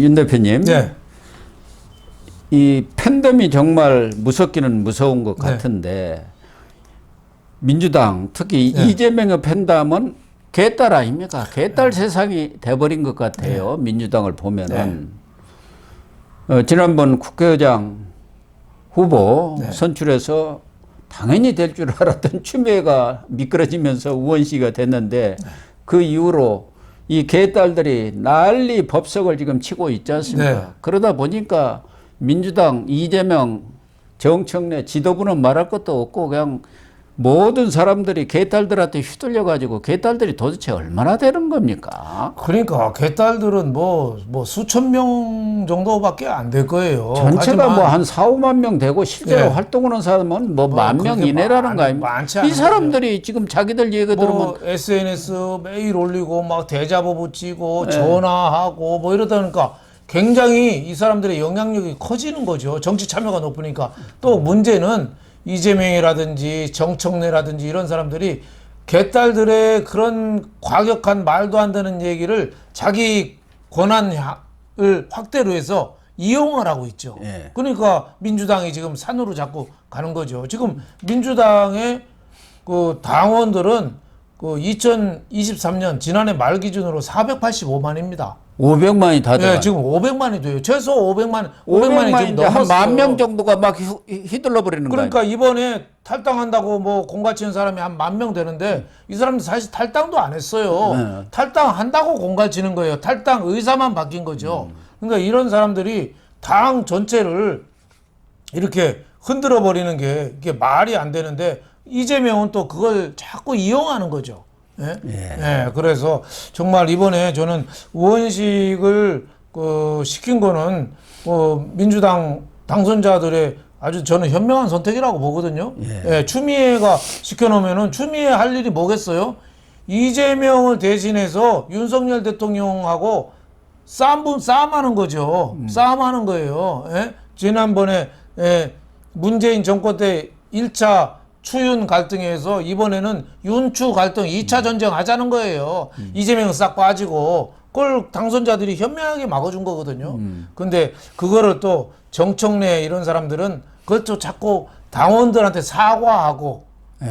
윤 대표님, 네. 이 팬덤이 정말 무섭기는 무서운 것 같은데 민주당 특히 이재명의 팬덤은 개딸 아닙니까? 개딸 세상이 돼버린 것 같아요. 민주당을 보면은 지난번 국회의장 후보 선출해서 당연히 될 줄 알았던 추미애가 미끄러지면서 우원식이가 됐는데 그 이후로 이 개딸들이 난리 법석을 지금 치고 있지 않습니까? 그러다 보니까 민주당 이재명 정청래 지도부는 말할 것도 없고 그냥 모든 사람들이 개딸들한테 휘둘려 가지고 개딸들이 도대체 얼마나 되는 겁니까? 그러니까 개딸들은 뭐 수천 명 정도밖에 안 될 거예요. 전체가 뭐 한 4, 5만 명 되고 실제로 활동하는 사람은 뭐 만 명 이내라는 거 아닙니까? 이 사람들이 지금 자기들 얘기 들으면 SNS 매일 올리고 막 대자보 붙이고 전화하고 뭐 이러다 보니까 굉장히 이 사람들의 영향력이 커지는 거죠. 정치 참여가 높으니까. 또 문제는 이재명이라든지 정청래라든지 이런 사람들이 개딸들의 그런 과격한 말도 안 되는 얘기를 자기 권한을 확대로 해서 이용을 하고 있죠. 그러니까 민주당이 지금 산으로 자꾸 가는 거죠. 지금 민주당의 그 당원들은 그 2023년 지난해 말 기준으로 485만입니다. 500만이 다 돼요. 지금 500만이 돼요. 최소 500만이 지금 한 넘었어요. 10,000명 정도가 막 휘둘러 버리는 거예요. 그러니까 이번에 탈당한다고 뭐 공갈치는 사람이 한 10,000명 되는데 이 사람들 사실 탈당도 안 했어요. 탈당한다고 공갈치는 거예요. 탈당 의사만 바뀐 거죠. 그러니까 이런 사람들이 당 전체를 이렇게 흔들어 버리는 게 이게 말이 안 되는데 이재명은 또 그걸 자꾸 이용하는 거죠. 그래서 정말 이번에 저는 우원식을 시킨 거는 민주당 당선자들의 아주 저는 현명한 선택이라고 보거든요. 추미애가 시켜놓으면은 추미애 할 일이 뭐겠어요? 대신해서 윤석열 대통령하고 싸움하는 거죠. 싸움하는 거예요. 지난번에 문재인 정권 때 1차 추윤 갈등에서 이번에는 윤추 갈등 2차 전쟁 하자는 거예요. 이재명은 싹 빠지고 그걸 당선자들이 현명하게 막아준 거거든요. 근데 그거를 또 정청래 이런 사람들은 그것도 자꾸 당원들한테 사과하고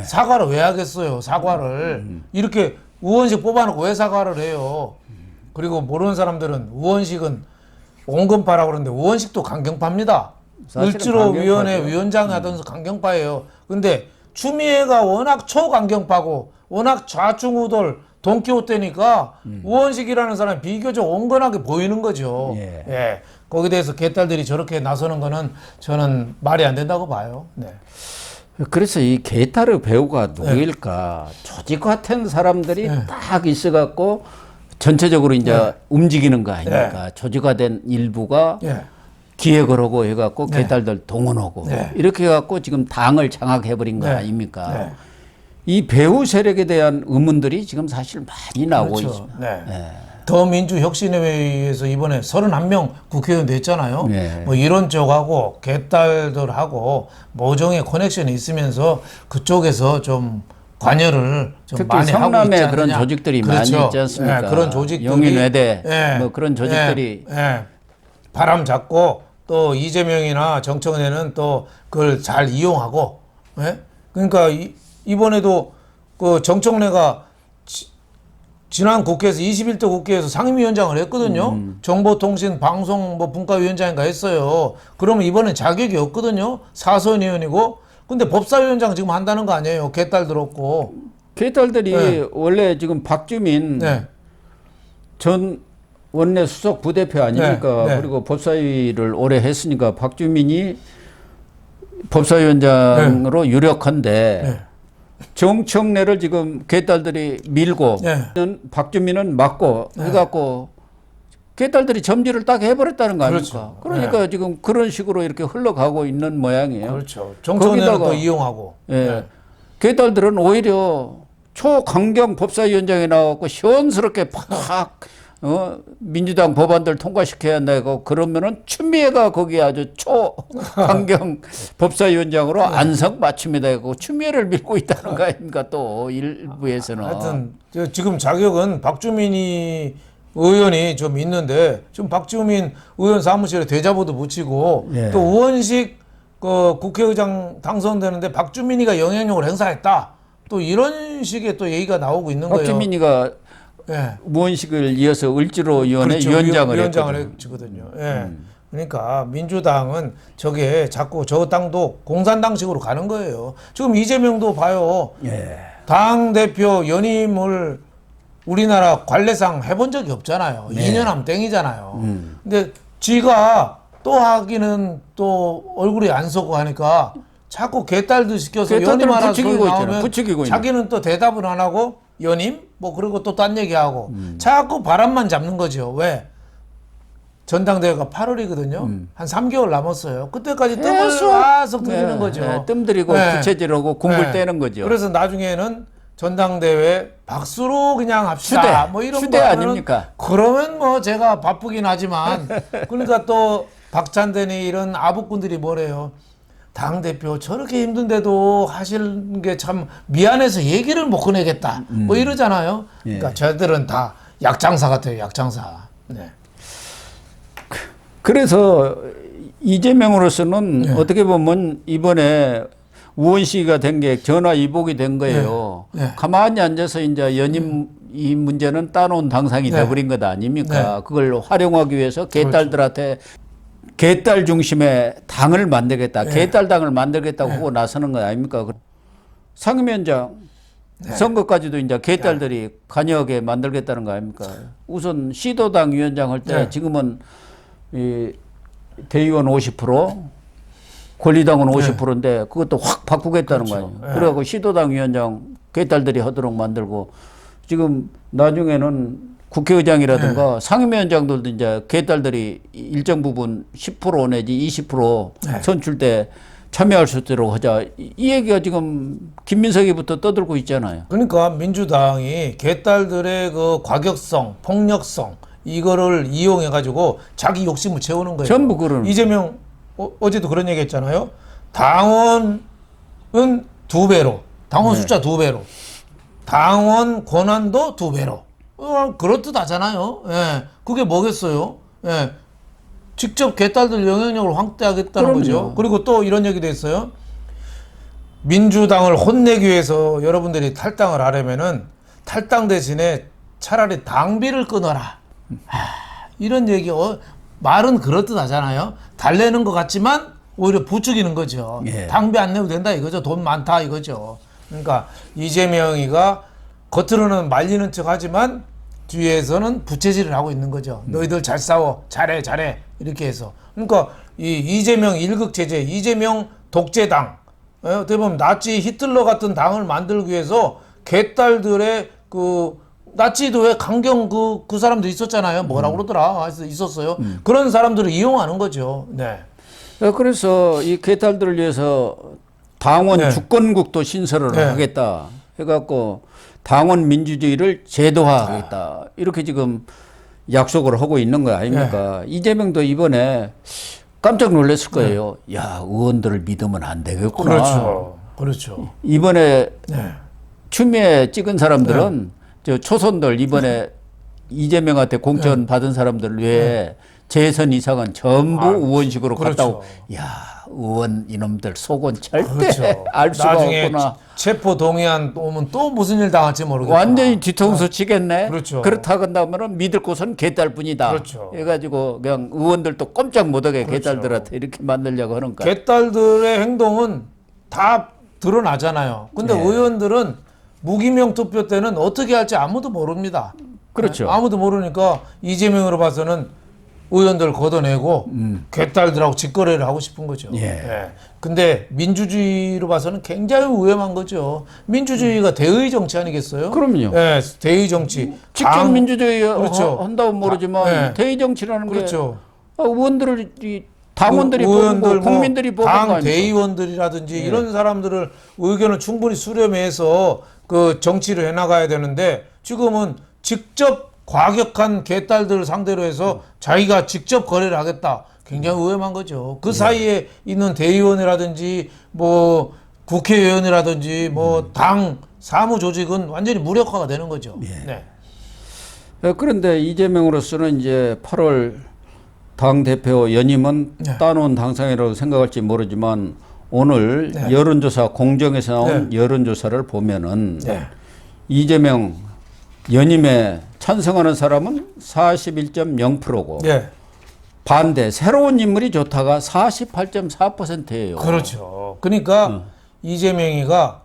사과를 왜 하겠어요. 사과를 이렇게 우원식 뽑아놓고 왜 사과를 해요. 그리고 모르는 사람들은 우원식은 온건파라고 그러는데 우원식도 강경파입니다. 을지로위원회 위원장 하면서 강경파예요. 근데 추미애가 워낙 초강경파고 워낙 좌충우돌 돈키호테니까 우원식이라는 사람이 비교적 온건하게 보이는 거죠. 거기에 대해서 개딸들이 저렇게 나서는 거는 저는 말이 안 된다고 봐요. 그래서 이 개딸의 배우가 누구일까? 조직 같은 사람들이 딱 있어갖고 전체적으로 이제 움직이는 거 아닙니까? 조직화된 일부가 기획을 하고 해갖고 개딸들 동원하고 이렇게 해갖고 지금 당을 장악해버린 거 아닙니까? 이 배후 세력에 대한 의문들이 지금 사실 많이 나오고 있습니다. 더민주혁신회의에서 이번에 31명 국회의원 냈잖아요. 뭐 이런 쪽하고 개딸들하고 모종의 커넥션이 있으면서 그쪽에서 좀 관여를 좀 많이 하고 있지 않느냐. 특히 성남에 그런 조직들이 많이 있지 않습니까? 그런 조직들이 영인외대 뭐 그런 조직들이 바람 잡고 또 이재명이나 정청래는 또 그걸 잘 이용하고 그러니까 이번에도 그 정청래가 지난 국회에서 21대 국회에서 상임위원장을 했거든요. 정보통신 방송 뭐 분과위원장인가 했어요. 그러면 이번엔 자격이 없거든요. 사선 의원이고. 근데 법사위원장 지금 한다는 거 아니에요. 개딸들 없고. 개딸들이 원래 지금 박주민 전 원내 수석 부대표 아닙니까? 그리고 법사위를 오래 했으니까 박주민이 법사위원장으로 유력한데 정청래를 지금 개딸들이 밀고 박주민은 막고 해갖고 개딸들이 점지를 딱 해버렸다는 거 아닙니까? 그러니까 지금 그런 식으로 이렇게 흘러가고 있는 모양이에요. 그렇죠. 정청래는 또 이용하고. 개딸들은 오히려 초강경 법사위원장에 나와갖고 시원스럽게 팍 민주당 법안들 통과시켜야 한다고 그러면은 추미애가 거기 아주 초강경 법사위원장으로 안성맞춤이다 하고 추미애를 밀고 있다는 거 아닙니까? 또 일부에서는. 하여튼 지금 자격은 박주민이 의원이 좀 있는데 지금 박주민 의원 사무실에 대자보도 붙이고 예. 또 우원식 그 국회의장 당선되는데 박주민이가 영향력을 행사했다. 또 이런 식의 또 얘기가 나오고 있는 거예요. 박주민이가 예. 우원식을 이어서 을지로위원회 그렇죠. 위원장을 위원장을 했거든요. 했거든요. 예. 그러니까 민주당은 저게 자꾸 저 당도 공산당식으로 가는 거예요. 지금 이재명도 봐요. 예. 당 대표 연임을 우리나라 관례상 해본 적이 없잖아요. 네. 2년 하면 땡이잖아요. 근데 지가 또 하기는 또 얼굴이 안 썩고 하니까 자꾸 개딸도 시켜서 개딸들을 연임하라 소리 부추기고 있잖아요. 나오면 부추기고 있는 자기는 또 대답을 안 하고 연임 뭐 그리고 또 딴 얘기하고 자꾸 바람만 잡는 거죠. 왜? 전당대회가 8월이거든요. 한 3개월 남았어요. 그때까지 뜸을 계속 계속 들이는 네, 거죠. 네, 뜸 들이고 네. 부채질하고 공불 네. 떼는 거죠. 그래서 나중에는 전당대회 박수로 그냥 합시다. 추대, 뭐 이런 추대 거 하면은 아닙니까? 그러면 뭐 제가 바쁘긴 하지만 그러니까 또 박찬대니 이런 아부꾼들이 뭐래요. 당 대표 저렇게 힘든데도 하시는 게 참 미안해서 얘기를 못 꺼내겠다. 뭐 이러잖아요. 그러니까 저들은 다 약장사 같아요. 약장사. 네. 그래서 이재명으로서는 네. 어떻게 보면 이번에 우원식이가 된 게 전화위복이 된 거예요. 네. 네. 가만히 앉아서 이제 연임 이 문제는 따놓은 당상이 네. 돼버린 것 아닙니까? 네. 그걸 활용하기 위해서 개딸들한테 개딸 중심의 당을 만들겠다. 네. 개딸당을 만들겠다고 하고 나서는 거 아닙니까? 상임위원장 선거까지도 이제 개딸들이 관여하게 만들겠다는 거 아닙니까? 우선 시도당 위원장 할 때 네. 지금은 이 대의원 50%, 권리당은 50%인데 그것도 확 바꾸겠다는 그렇죠. 거 아니에요. 네. 그래갖고 시도당 위원장 개딸들이 하도록 만들고 지금 나중에는 국회의장이라든가 상임위원장들도 이제 개딸들이 일정 부분 10% 내지 20% 선출때 참여할 수 있도록 하자. 이 얘기가 지금 김민석이부터 떠들고 있잖아요. 그러니까 민주당이 개딸들의 그 과격성, 폭력성 이거를 이용해 가지고 자기 욕심을 채우는 거예요. 전부 그러는 이재명 어제도 그런 얘기 했잖아요. 당원은 2배로. 당원 숫자 2배로. 당원 권한도 2배로. 그렇듯 하잖아요. 예. 그게 뭐겠어요? 예. 직접 개딸들 영향력을 확대하겠다는 그럼요. 거죠. 그리고 또 이런 얘기도 했어요. 민주당을 혼내기 위해서 여러분들이 탈당을 하려면은 탈당 대신에 차라리 당비를 끊어라. 이런 얘기, 말은 그렇듯 하잖아요. 달래는 것 같지만 오히려 부추기는 거죠. 예. 당비 안 내도 된다 이거죠. 돈 많다 이거죠. 그러니까 이재명이가 겉으로는 말리는 척 하지만 뒤에서는 부채질을 하고 있는 거죠. 너희들 잘 싸워. 잘해. 이렇게 해서. 그러니까 이 이재명 일극 체제, 이재명 독재당, 어떻게 보면 나치 히틀러 같은 당을 만들기 위해서 개딸들의 그 나치도 왜 강경 그 사람도 있었잖아요. 뭐라고 그러더라. 있었어요. 그런 사람들을 이용하는 거죠. 네. 그래서 이 개딸들을 위해서 당원 네. 주권국도 신설을 네. 하겠다 해갖고 당원 민주주의를 제도화하겠다 이렇게 지금 약속을 하고 있는 거 아닙니까? 이재명도 이번에 깜짝 놀랐을 거예요. 야, 의원들을 믿으면 안 되겠구나. 그렇죠. 이번에 네. 추미애 찍은 사람들은 저 초선들 이번에 이재명한테 공천 받은 사람들 외에 재선 이상은 전부 의원식으로 그렇죠. 갔다고. 야, 의원 이놈들 속은 절대 그렇죠. 알 수가 나중에 없구나. 체포 동의안 오면 또 무슨 일 당할지 모르겠다. 완전히 뒤통수 치겠네. 그렇죠. 그렇다 한다면은 믿을 곳은 개딸뿐이다. 그렇죠. 해가지고 그냥 의원들도 꼼짝 못하게 그렇죠. 개딸들한테 이렇게 만들려고 하는 거야. 개딸들의 행동은 다 드러나잖아요. 근데 의원들은 무기명 투표 때는 어떻게 할지 아무도 모릅니다. 그렇죠. 아무도 모르니까 이재명으로 봐서는 의원들 걷어내고 개딸들하고 직거래를 하고 싶은 거죠. 예. 근데 민주주의로 봐서는 굉장히 위험한 거죠. 민주주의가 대의 정치 아니겠어요? 그럼요. 예, 대의 정치. 직접 민주주의 그렇죠. 한다고 모르지만 네. 대의 정치라는 그렇죠. 게 의원들을 당원들이 의원들, 뽑고 국민들이 뽑은 거 당 아닙니까? 대의원들이라든지 이런 사람들을 의견을 충분히 수렴해서 그 정치를 해나가야 되는데 지금은 직접 과격한 개딸들을 상대로 해서 자기가 직접 거래를 하겠다. 굉장히 위험한 거죠. 그 사이에 있는 대의원이라든지 뭐 국회의원이라든지 뭐 당 사무 조직은 완전히 무력화가 되는 거죠. 네. 그런데 이재명으로서는 이제 8월 당 대표 연임은 네. 따놓은 당상이라고 생각할지 모르지만 오늘 네. 여론조사 공정에서 나온 네. 여론조사를 보면은 네. 이재명 연임에 찬성하는 사람은 41.0%고 네. 반대 새로운 인물이 좋다가 48.4%예요. 그렇죠. 그러니까 이재명이가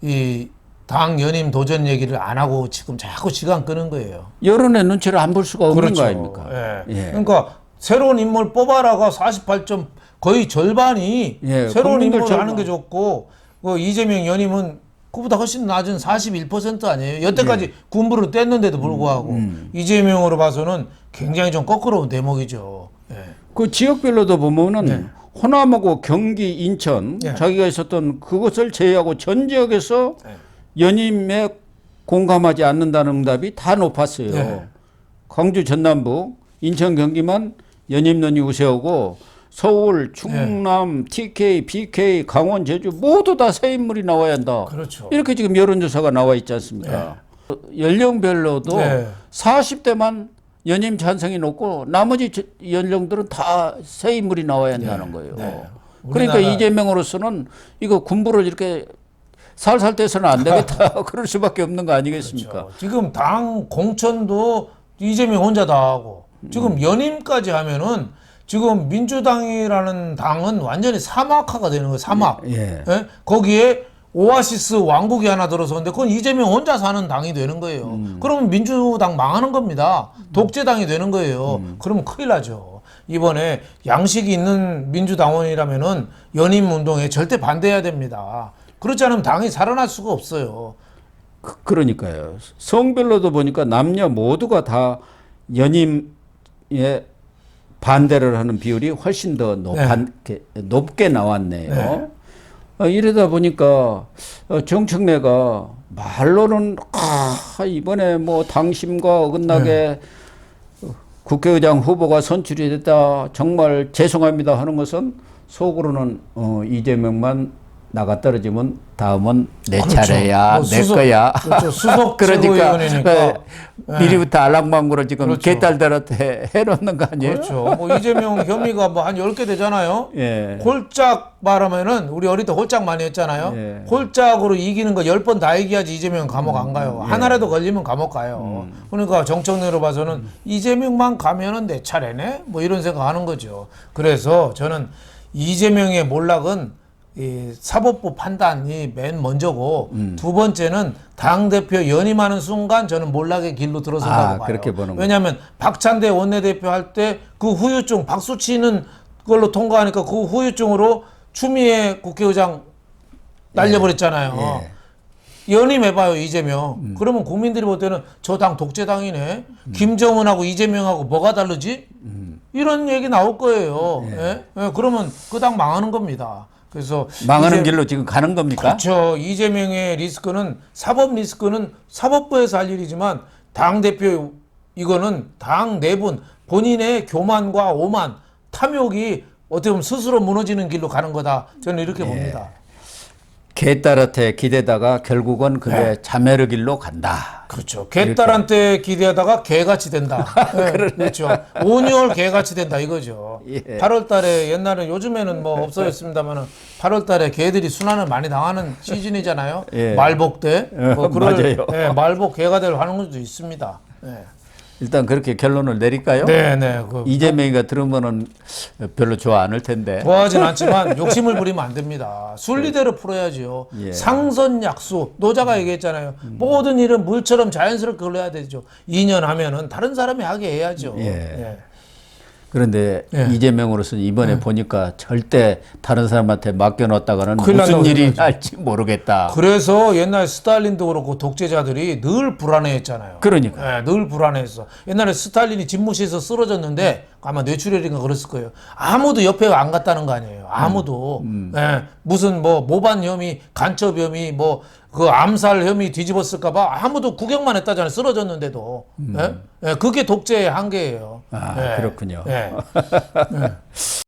이 당 연임 도전 얘기를 안 하고 지금 자꾸 시간 끄는 거예요. 여론의 눈치를 안 볼 수가 없는 그렇죠. 거 아닙니까? 예. 예. 그러니까 새로운 인물 뽑아라가 48점 거의 절반이 예, 새로운 국민들 인물을 절반. 하는 게 좋고 그 이재명 연임은 그보다 훨씬 낮은 41% 아니에요. 여태까지 예. 군부를 뗐는데도 불구하고 이재명으로 봐서는 굉장히 좀 거꾸로운 대목이죠. 예. 그 지역별로도 보면은 네. 호남하고 경기, 인천 네. 자기가 있었던 그것을 제외하고 전 지역에서 네. 연임에 공감하지 않는다는 응답이 다 높았어요. 네. 광주, 전남부, 인천, 경기만 연임론이 우세하고 서울, 충남, TK, BK, 강원, 제주 모두 다 새 인물이 나와야 한다. 그렇죠. 이렇게 지금 여론조사가 나와 있지 않습니까? 연령별로도 네. 40대만 연임 찬성이 높고 나머지 연령들은 다 새 인물이 나와야 한다는 거예요. 네. 그러니까 우리나라- 이재명으로서는 이거 군부를 이렇게 살살 떼서는 안 되겠다. 그럴 수밖에 없는 거 아니겠습니까? 그렇죠. 지금 당 공천도 이재명 혼자 다 하고 지금 연임까지 하면은 지금 민주당이라는 당은 완전히 사막화가 되는 거예요. 사막. 예. 예? 거기에 오아시스 왕국이 하나 들어서는데 그건 이재명 혼자 사는 당이 되는 거예요. 그러면 민주당 망하는 겁니다. 독재당이 되는 거예요. 그러면 큰일 나죠. 이번에 양식이 있는 민주당원이라면은 연임 운동에 절대 반대해야 됩니다. 그렇지 않으면 당이 살아날 수가 없어요. 그러니까요. 성별로도 보니까 남녀 모두가 다 연임에 반대를 하는 비율이 훨씬 더 높게 나왔네요. 네. 이러다 보니까 정청래가 말로는 이번에 뭐 당심과 어긋나게 국회의장 후보가 선출이 됐다. 정말 죄송합니다 하는 것은 속으로는 이재명만 나가 떨어지면 다음은 내 그렇죠. 차례야, 뭐 내 수석, 거야. 그렇죠. 수석 그러니까 최고위원이니까. 미리부터 알랑방구로 지금 그렇죠. 개딸들한테 해놓는 거 아니에요? 그렇죠. 뭐 이재명 혐의가 뭐 한 10개 되잖아요. 예. 홀짝 말하면은 우리 어릴 때 홀짝 많이 했잖아요. 예. 홀짝으로 이기는 거 10번 다 이겨야지 이재명 감옥 안 가요. 하나라도 걸리면 감옥 가요. 그러니까 정청래로 봐서는 이재명만 가면은 내 차례네? 뭐 이런 생각하는 거죠. 그래서 저는 이재명의 몰락은 이 사법부 판단이 맨 먼저고 두 번째는 당대표 연임하는 순간 저는 몰락의 길로 들어선다고 봐요. 그렇게 보는 왜냐하면 박찬대 원내대표 할 때 그 후유증 박수 치는 걸로 통과하니까 그 후유증으로 추미애 국회의장 날려버렸잖아요. 연임해봐요 이재명. 그러면 국민들이 볼 때는 저 당 독재당이네. 김정은하고 이재명하고 뭐가 다르지? 이런 얘기 나올 거예요. 예? 예, 그러면 그 당 망하는 겁니다. 그래서 망하는 길로 지금 가는 겁니까? 그렇죠. 이재명의 리스크는 사법 리스크는 사법부에서 할 일이지만 당 대표 이거는 당 내분 본인의 교만과 오만 탐욕이 어떻게 보면 스스로 무너지는 길로 가는 거다. 저는 이렇게 봅니다. 개딸한테 기대다가 결국은 그게 자매의 길로 간다. 그렇죠. 개딸한테 기대하다가 개같이 된다. 네, 그렇죠. 온유월 개같이 된다 이거죠. 예. 8월 달에 옛날에 요즘에는 뭐 없어졌습니다만은 8월 달에 개들이 순환을 많이 당하는 시즌이잖아요. 예. 말복 때. 뭐 맞아요. 예, 말복 개가 될 가능성도 있습니다. 예. 일단 그렇게 결론을 내릴까요? 네, 네. 이재명이가 들으면은 별로 좋아 않을 텐데. 좋아하진 않지만 욕심을 부리면 안 됩니다. 순리대로 풀어야죠. 예. 상선약수 노자가 얘기했잖아요. 모든 일은 물처럼 자연스럽게 흘러야 되죠. 2년 하면은 다른 사람이 하게 해야죠. 예. 예. 그런데 예. 이재명으로서는 이번에 보니까 절대 다른 사람한테 맡겨놓았다가는 큰일 무슨 난다고 일이 생각하죠. 날지 모르겠다. 그래서 옛날 스탈린도 그렇고 독재자들이 늘 불안해했잖아요. 그러니까. 예, 늘 불안했어. 옛날에 스탈린이 집무실에서 쓰러졌는데 아마 뇌출혈인가 그랬을 거예요. 아무도 옆에 안 갔다는 거 아니에요. 아무도. 예, 무슨 뭐 모반 혐의, 간첩 혐의, 뭐 그 암살 혐의 뒤집었을까봐 아무도 구경만 했다잖아요. 쓰러졌는데도. 예? 예, 그게 독재의 한계예요. 아, 예. 그렇군요. 예.